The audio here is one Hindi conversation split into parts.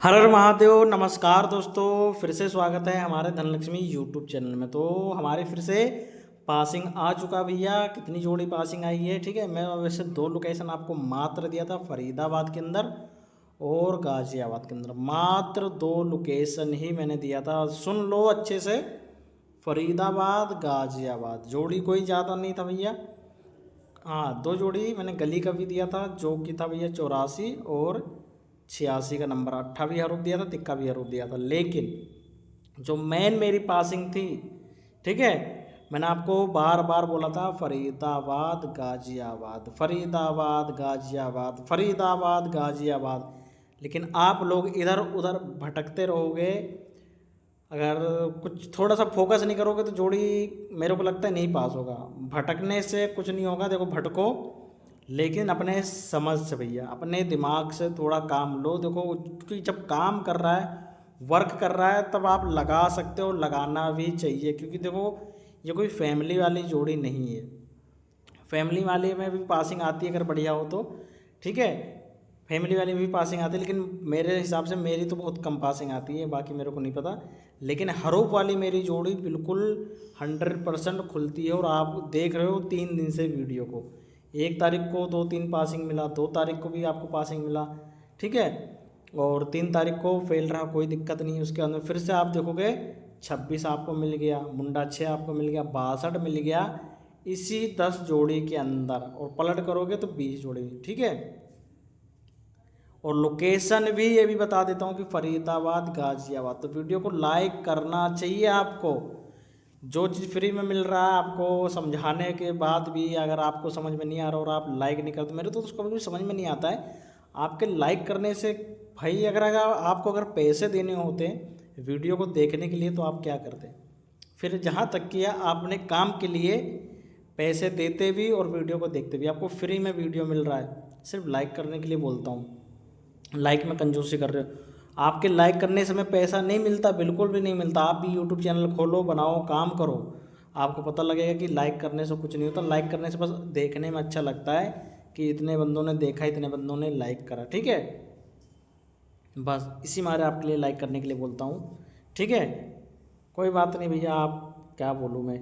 हर हर महादेव। नमस्कार दोस्तों, फिर से स्वागत है हमारे धनलक्ष्मी यूट्यूब चैनल में। तो हमारे फिर से पासिंग आ चुका भैया। कितनी जोड़ी पासिंग आई है, ठीक है। मैं वैसे दो लोकेशन आपको मात्र दिया था, फरीदाबाद के अंदर और गाजियाबाद के अंदर। मात्र दो लोकेशन ही मैंने दिया था, सुन लो अच्छे से। फरीदाबाद गाजियाबाद, जोड़ी कोई ज़्यादा नहीं था भैया। हाँ, दो जोड़ी मैंने गली का भी दिया था, जो कि था भैया 84 और 86 का नंबर। 28 हरूफ दिया था, तिक्का भी हरूफ दिया था। लेकिन जो मेन मेरी पासिंग थी, ठीक है, मैंने आपको बार बार बोला था फरीदाबाद गाजियाबाद, फरीदाबाद गाजियाबाद, फरीदाबाद गाजियाबाद। लेकिन आप लोग इधर उधर भटकते रहोगे। अगर कुछ थोड़ा सा फोकस नहीं करोगे तो जोड़ी मेरे को लगता है नहीं पास होगा। भटकने से कुछ नहीं होगा, देखो भटको, लेकिन अपने समझ से भैया, अपने दिमाग से थोड़ा काम लो। देखो, क्योंकि जब काम कर रहा है, वर्क कर रहा है, तब आप लगा सकते हो, लगाना भी चाहिए। क्योंकि देखो, ये कोई फैमिली वाली जोड़ी नहीं है। फैमिली वाले में भी पासिंग आती है अगर बढ़िया हो तो, ठीक है। फैमिली वाली में भी पासिंग आती है, लेकिन मेरे हिसाब से मेरी तो बहुत कम पासिंग आती है, बाकी मेरे को नहीं पता। लेकिन हरूफ वाली मेरी जोड़ी बिल्कुल 100% खुलती है। और आप देख रहे हो 3 दिन से वीडियो को, 1 तारीख को 2-3 पासिंग मिला, 2 तारीख को भी आपको पासिंग मिला, ठीक है। और 3 तारीख को फेल रहा, कोई दिक्कत नहीं। उसके अंदर फिर से आप देखोगे 26 आपको मिल गया, मुंडा 6 आपको मिल गया, 62 मिल गया इसी 10 जोड़ी के अंदर। और पलट करोगे तो 20 जोड़ी, ठीक है। और लोकेशन भी ये भी बता देता हूँ कि फरीदाबाद गाजियाबाद। तो वीडियो को लाइक करना चाहिए आपको। जो चीज़ फ्री में मिल रहा है, आपको समझाने के बाद भी अगर आपको समझ में नहीं आ रहा और आप लाइक नहीं करते, मेरे तो उसको कभी भी समझ में नहीं आता है आपके लाइक करने से। भाई अगर आपको अगर पैसे देने होते वीडियो को देखने के लिए, तो आप क्या करते। फिर जहाँ तक किया आपने काम के लिए पैसे देते भी और वीडियो को देखते भी, आपको फ्री में वीडियो मिल रहा है, सिर्फ लाइक करने के लिए बोलता हूँ। लाइक में कंजूसी कर रहे हो। आपके लाइक करने से हमें पैसा नहीं मिलता, बिल्कुल भी नहीं मिलता। आप भी यूट्यूब चैनल खोलो, बनाओ, काम करो, आपको पता लगेगा कि लाइक करने से कुछ नहीं होता। लाइक करने से बस देखने में अच्छा लगता है कि इतने बंदों ने देखा, इतने बंदों ने लाइक करा, ठीक है। बस इसी मारे आपके लिए लाइक करने के लिए बोलता हूँ, ठीक है। कोई बात नहीं भैया, आप क्या बोलूँ मैं।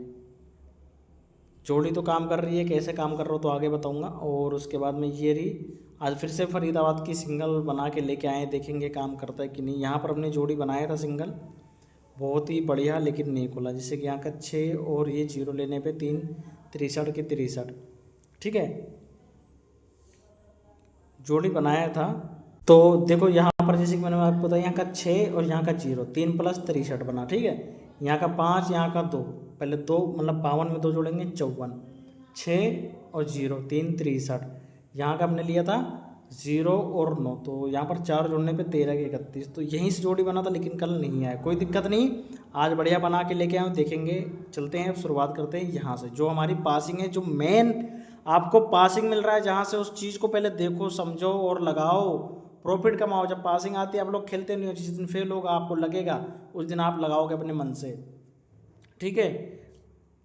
जोड़ी तो काम कर रही है, कैसे काम कर रहा हो तो आगे बताऊंगा। और उसके बाद में ये रही, आज फिर से फरीदाबाद की सिंगल बना के लेके आए, देखेंगे काम करता है कि नहीं। यहाँ पर हमने जोड़ी बनाया था सिंगल, बहुत ही बढ़िया, लेकिन नहीं खुला। जैसे कि यहाँ का 6 और ये 0 लेने पे 3 63 के 63, ठीक है, जोड़ी बनाया था। तो देखो यहाँ पर जैसे कि मैंने आपको बताया, यहाँ का 6 और यहाँ का 0, 3 + 63 बना, ठीक है। यहाँ का 5, यहाँ का 2, पहले 2 मतलब 52 में 2 जोड़ेंगे 54, 6 और 0, 3 63। यहाँ का हमने लिया था 0 और 9, तो यहाँ पर 4 जोड़ने पे 13 के 31। तो यहीं से जोड़ी बना था, लेकिन कल नहीं आया, कोई दिक्कत नहीं। आज बढ़िया बना के लेके आए, देखेंगे। चलते हैं, शुरुआत करते हैं यहाँ से। जो हमारी पासिंग है, जो मेन आपको पासिंग मिल रहा है जहाँ से, उस चीज़ को पहले देखो, समझो और लगाओ, प्रॉफिट कमाओ। जब पासिंग आती है, आप लोग खेलते नहीं हो, जिस दिन फेल होगा आपको लगेगा, उस दिन आप लगाओगे अपने मन से, ठीक है।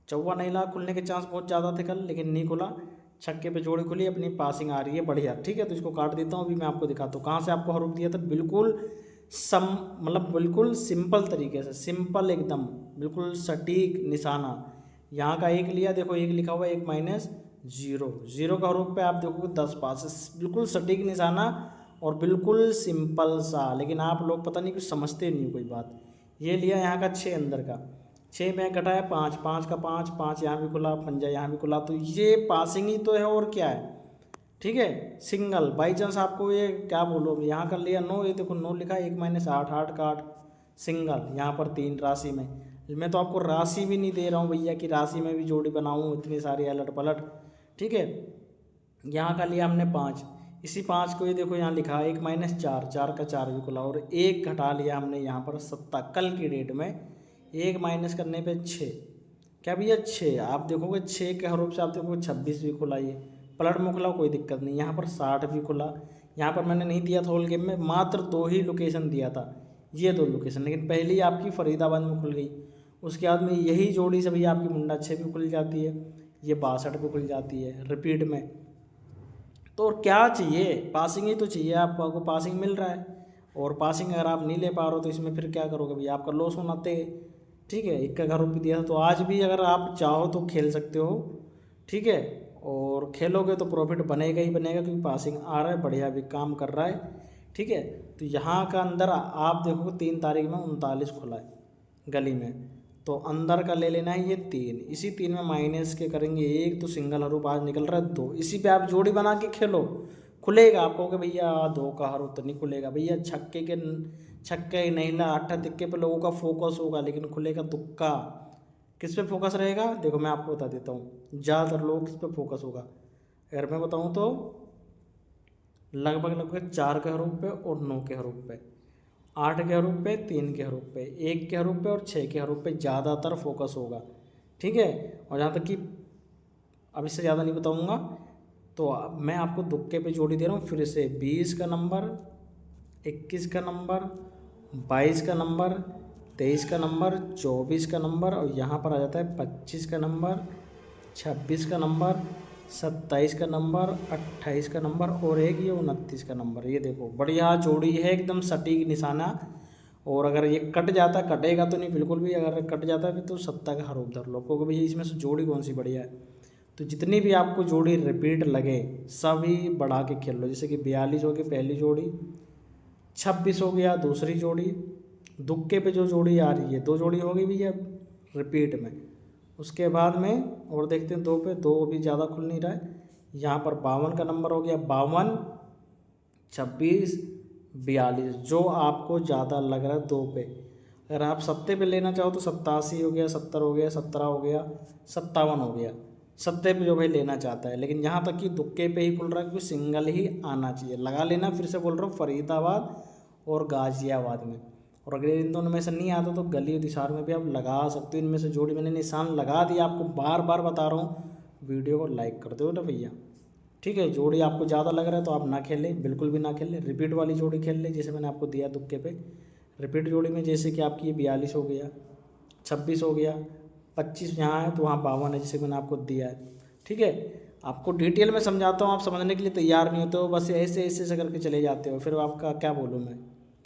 चौवा नहीं ला, खुलने के चांस बहुत ज़्यादा थे कल, लेकिन नहीं खुला। छक्के पे जोड़ी खुली, अपनी पासिंग आ रही है बढ़िया, ठीक है। तो इसको काट देता हूँ, अभी मैं आपको दिखाता हूँ कहाँ से आपको हरूफ दिया था। बिल्कुल सम मतलब बिल्कुल सिंपल तरीके से, सिंपल एकदम, बिल्कुल सटीक निशाना। यहाँ का 1 लिया, देखो 1 लिखा हुआ है, 1 - 0, 0 का हरूफ पे आप देखोगे 10 पास, बिल्कुल सटीक निशाना और बिल्कुल सिंपल सा। लेकिन आप लोग पता नहीं कुछ समझते नहीं हो कोई बात। ये लिया यहाँ का 6 अंदर का, 6 में घटाया 5, 5 का 5, 5 यहाँ भी खुला, पंजा यहाँ भी खुला, तो ये पासिंग ही तो है और क्या है, ठीक है। सिंगल बाई चांस आपको ये क्या बोलो, यहाँ कर लिया 9, ये देखो 9 लिखा, 1 - 8, 8 का 8, सिंगल। यहाँ पर 3 राशि में, मैं तो आपको राशि भी नहीं दे रहा हूँ भैया कि राशि में भी जोड़ी बनाऊँ, इतनी सारी अलट पलट, ठीक है। यहाँ का लिया हमने 5, इसी 5 को ये देखो यहाँ लिखा 1 - 4, 4 का 4 भी खुला, और 1 घटा लिया हमने यहाँ पर 7 कल की डेट में। 1 माइनस करने पे 6, क्या भैया 6, आप देखोगे 6 के हरूफ से आप देखोगे 26 भी खुला, ये पलट में खुला, कोई दिक्कत नहीं। यहाँ पर 60 भी खुला। यहाँ पर मैंने नहीं दिया था होल गेम में, मात्र 2 ही लोकेशन दिया था, ये 2 लोकेशन, लेकिन पहली आपकी फरीदाबाद में खुल गई। उसके बाद में यही जोड़ी से भैया आपकी मुंडा 6 भी खुल जाती है, ये 62 भी खुल जाती है रिपीट में। तो और क्या चाहिए, पासिंग ही तो चाहिए आपको, पासिंग मिल रहा है। और पासिंग अगर आप नहीं ले पा रहे हो तो इसमें फिर क्या करोगे भैया, आपका लॉस होना तय। ठीक है, 51 रुपये दिया था, तो आज भी अगर आप चाहो तो खेल सकते हो। ठीक है, और खेलोगे तो प्रॉफिट बनेगा ही बनेगा, क्योंकि पासिंग आ रहा है, बढ़िया भी काम कर रहा है। ठीक है, तो यहाँ का अंदर आप देखोगे 3 तारीख में 39 खुला है गली में, तो अंदर का ले लेना है ये 3। इसी 3 में माइनस के करेंगे 1, तो सिंगल हरूप आज निकल रहा है 2। इसी पे आप जोड़ी बना के खेलो, खुलेगा। आप कहोगे भैया 2 का हरूप तो नहीं खुलेगा, भैया छक्के नहीं ला 8 तिक्के पे लोगों का फोकस होगा, लेकिन खुलेगा तुक्का। किस पे फोकस रहेगा, देखो मैं आपको बता देता हूँ, ज़्यादातर लोग किस पे फोकस होगा। अगर मैं बताऊँ तो लगभग लगभग 4 के हरूप पे और 9 के हरूप पे, 8 के हरूप पे, 3 के हरूप पे, 1 के हरूप पे और 6 के हरूप पे ज़्यादातर फोकस होगा। ठीक है, और जहाँ तक कि अब इससे ज़्यादा नहीं बताऊँगा, तो मैं आपको तुक्के पे जोड़ी दे रहा हूँ फिर से। 20 का नंबर, 21 का नंबर, 22 का नंबर, 23 का नंबर, 24 का नंबर, और यहाँ पर आ जाता है 25 का नंबर, 26 का नंबर, 27 का नंबर, 28 का नंबर, और एक ये 29 का नंबर। ये देखो बढ़िया जोड़ी है, एकदम सटीक निशाना। और अगर ये कट जाता, कटेगा तो नहीं बिल्कुल भी, अगर कट जाता फिर तो 7 का हरूप धर लो, क्योंकि भैया इसमें से जोड़ी कौन सी बढ़िया है। तो जितनी भी आपको जोड़ी रिपीट लगे सभी बढ़ा के खेल लो। जैसे कि 42 हो गई पहली जोड़ी, 26 हो गया दूसरी जोड़ी, दुक्के पे जो जोड़ी आ रही है 2 जोड़ी हो गई भैया रिपीट में। उसके बाद में और देखते हैं 2 पे, 2 भी ज़्यादा खुल नहीं रहा है। यहाँ पर 52 का नंबर हो गया, 52, 26, 42, जो आपको ज़्यादा लग रहा है 2 पे। अगर आप 7 पे लेना चाहो तो 87 हो गया, 70 हो गया, 17 हो गया, 57 हो गया, 7 पे जो भाई लेना चाहता है। लेकिन यहाँ तक कि दुक्के पे ही खुल रहा है, क्योंकि सिंगल ही आना चाहिए। लगा लेना, फिर से बोल रहा हूँ, फरीदाबाद और गाज़ियाबाद में। और अगर इन दोनों में से नहीं आता तो गली और दिसार में भी आप लगा सकते हो। इनमें से जोड़ी मैंने निशान लगा दिया, आपको बार बार बता रहा हूँ, वीडियो को लाइक कर दो ना भैया। ठीक है, जोड़ी आपको ज़्यादा लग रहा है तो आप ना खेलें, बिल्कुल भी ना खेलें। रिपीट वाली जोड़ी खेल लें, जैसे मैंने आपको दिया तुक्के पे। रिपीट जोड़ी में जैसे कि आपकी ये 42 हो गया, 26 हो गया, 25 यहाँ है तो वहाँ 52 है, जैसे मैंने आपको दिया है। ठीक है, आपको डिटेल में समझाता हूँ, आप समझने के लिए तैयार नहीं होते हो, बस ऐसे ऐसे ऐसे करके चले जाते हो। फिर आपका क्या बोलूँ मैं,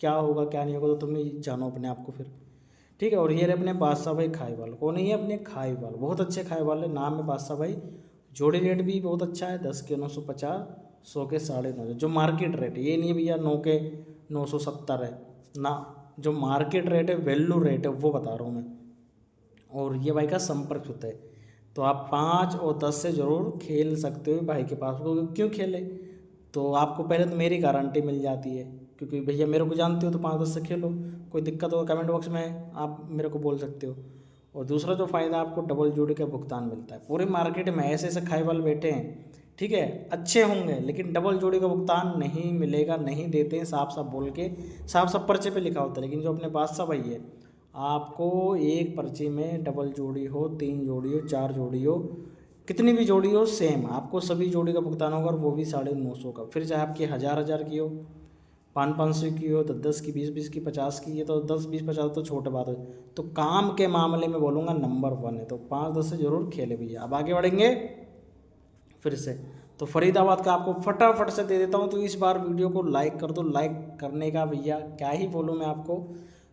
क्या होगा क्या नहीं होगा तो तुम ही जानो अपने आप को फिर। ठीक है, और ये रहे अपने बादशाह भाई खाईवाल। कौन है ये, अपने खाईवाल, बहुत अच्छे खाईवाल है, नाम है बादशाह भाई। जोड़ी रेट भी बहुत अच्छा है, 10 के 950, 100 के 950, जो मार्केट रेट है। ये नहीं है भैया 9 के 970 है ना, जो मार्केट रेट है, वैल्यू रेट है, वो बता रहा हूँ मैं। और ये भाई का संपर्क होता है, तो आप 5 और 10 से ज़रूर खेल सकते हो भाई के पास। वो क्यों खेले, तो आपको पहले तो मेरी गारंटी मिल जाती है, क्योंकि भैया मेरे को जानते हो, तो 5-10 से खेलो। कोई दिक्कत हो कमेंट बॉक्स में आप मेरे को बोल सकते हो। और दूसरा जो फ़ायदा, आपको डबल जोड़ी का भुगतान मिलता है। पूरे मार्केट में ऐसे ऐसे खाई वाले बैठे हैं, ठीक है, अच्छे होंगे, लेकिन डबल जोड़ी का भुगतान नहीं मिलेगा, नहीं देते हैं, साफ साफ बोल के, साफ साफ पर्चे पे लिखा होता है। लेकिन जो अपने बादशाह भाई है, आपको एक पर्ची में डबल जोड़ी हो, 3 जोड़ी हो, 4 जोड़ी हो, कितनी भी जोड़ी हो, सेम आपको सभी जोड़ी का भुगतान होगा, और वो भी 950 का। फिर चाहे आपकी 1000 की हो, 500 की हो, 10 की, 20 की, 50 की, ये तो 10, 20, 50 तो छोटे बात है। तो काम के मामले में बोलूँगा नंबर 1 है, तो 5-10 से ज़रूर खेले भैया। अब आगे बढ़ेंगे फिर से, तो फरीदाबाद का आपको फटाफट से दे देता हूँ। तो इस बार वीडियो को लाइक कर दो, लाइक करने का भैया क्या ही बोलूँ मैं आपको,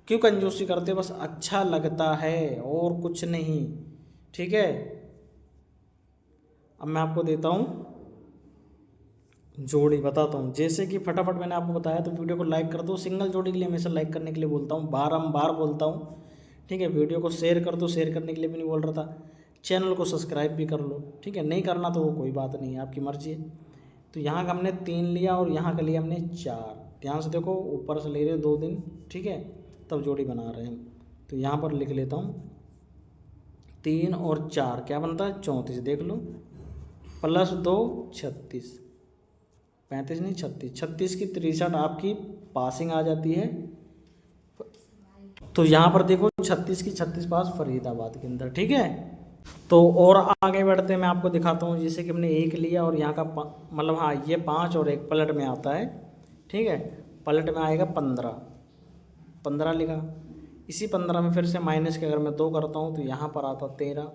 क्यों कंजूसी करते हो, बस अच्छा लगता है और कुछ नहीं। ठीक है, अब मैं आपको देता हूँ जोड़ी, बताता हूँ। जैसे कि फटाफट मैंने आपको बताया, तो वीडियो को लाइक कर दो। सिंगल जोड़ी के लिए हमेशा लाइक करने के लिए बोलता हूँ, बारंबार बोलता हूँ। ठीक है, वीडियो को शेयर कर दो, शेयर करने के लिए भी नहीं बोल रहा था। चैनल को सब्सक्राइब भी कर लो, ठीक है, नहीं करना तो वो कोई बात नहीं है, आपकी मर्जी है। तो यहाँ का हमने 3 लिया और यहाँ का लिया हमने 4। ध्यान से देखो, ऊपर से ले रहे 2 दिन, ठीक है, तब जोड़ी बना रहे हैं। तो यहाँ पर लिख लेता हूँ 3 और 4 क्या बनता है, 34। देख लो, +2 36, 35 नहीं 36, 36 की 63 आपकी पासिंग आ जाती है। तो यहाँ पर देखो 36 की 36 पास फरीदाबाद के अंदर। ठीक है, तो और आगे बढ़ते हैं, मैं आपको दिखाता हूँ। जैसे कि हमने 1 लिया और यहाँ का मतलब हाँ, ये 5 और 1 पलट में आता है। ठीक है, पलट में आएगा 15 लिखा। इसी 15 में फिर से माइनस के अगर मैं 2 करता हूँ तो यहाँ पर आता 13,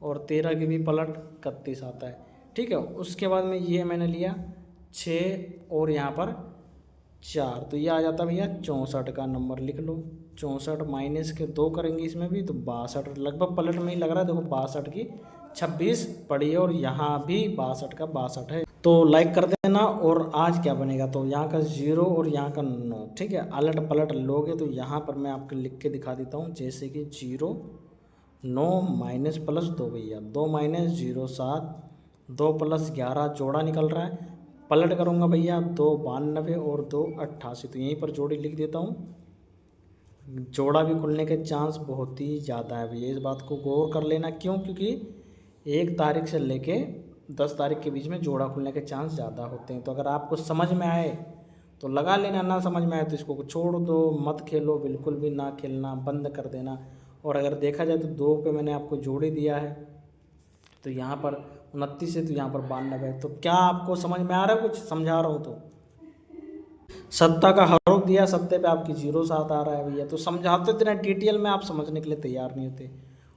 और 13 की भी पलट 31 आता है। ठीक है, उसके बाद में ये मैंने लिया 6 और यहाँ पर 4, तो ये आ जाता भैया 64 का नंबर लिख लो। 64 माइनस के 2 करेंगे इसमें भी तो 62, लगभग पलट में ही लग रहा है। देखो 62 की 26 पड़ी है और यहाँ भी 62 का 62 है। तो लाइक कर देना। और आज क्या बनेगा, तो यहाँ का 0 और यहाँ का 9, ठीक है। अलट पलट लोगे तो यहाँ पर मैं आपको लिख के दिखा देता हूँ, जैसे कि 0 9 माइनस प्लस 2 भैया, 2 माइनस 0 7, 2 प्लस 11 जोड़ा निकल रहा है। पलट करूँगा भैया 2 92 और 2 88, तो यहीं पर जोड़ी लिख देता हूँ। जोड़ा भी खुलने के चांस बहुत ही ज़्यादा है भैया, इस बात को गौर कर लेना। क्यों? क्योंकि 1 तारीख से लेके 10 तारीख के बीच में जोड़ा खुलने के चांस ज़्यादा होते हैं। तो अगर आपको समझ में आए तो लगा लेना, ना समझ में आए तो इसको छोड़ दो, मत खेलो, बिल्कुल भी ना खेलना, बंद कर देना। और अगर देखा जाए तो 2 पे मैंने आपको जोड़ी दिया है, तो यहाँ पर 29 है, तो यहाँ पर 92 है। तो क्या आपको समझ में आ रहा है? कुछ समझा रहा हूँ तो सत्ता का हरूफ दिया, सत्ते पे आपकी 07 आ रहा है भैया। तो समझाते इतना डिटेल में आप समझने के लिए तैयार नहीं होते।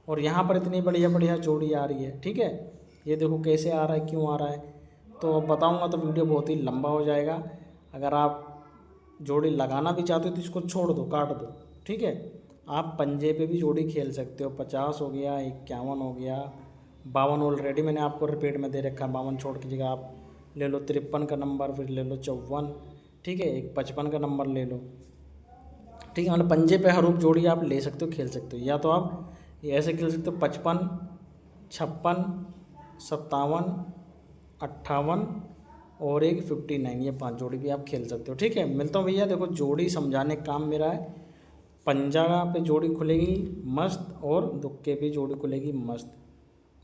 और यहाँ पर इतनी बढ़िया बढ़िया जोड़ी आ रही है, ठीक है। ये देखो कैसे आ रहा है, क्यों आ रहा है, तो अब बताऊँगा तो वीडियो बहुत ही लंबा हो जाएगा। अगर आप जोड़ी लगाना भी चाहते हो तो इसको छोड़ दो, काट दो, ठीक है। आप पंजे पे भी जोड़ी खेल सकते हो। 50 हो गया, 51 हो गया, 52 ऑलरेडी मैंने आपको रिपीट में दे रखा है। 52 छोड़ की जगह आप ले लो 53 का नंबर, फिर ले लो 54, ठीक है। एक 55 का नंबर ले लो, ठीक है। मतलब पंजे पे हरूफ जोड़ी आप ले सकते हो, खेल सकते हो। या तो आप ऐसे खेल सकते हो 55 56 57 58 और एक 59, ये 5 जोड़ी भी आप खेल सकते हो, ठीक है। मिलता हूँ भैया। देखो जोड़ी समझाने का काम मेरा है। पंजा पे जोड़ी खुलेगी मस्त और दुक्के पे जोड़ी खुलेगी मस्त।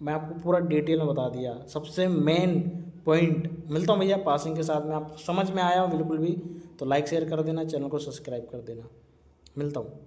मैं आपको पूरा डिटेल में बता दिया, सबसे मेन पॉइंट। मिलता हूँ भैया पासिंग के साथ में। आप समझ में आया हो बिल्कुल भी तो लाइक शेयर कर देना, चैनल को सब्सक्राइब कर देना। मिलता हूँ।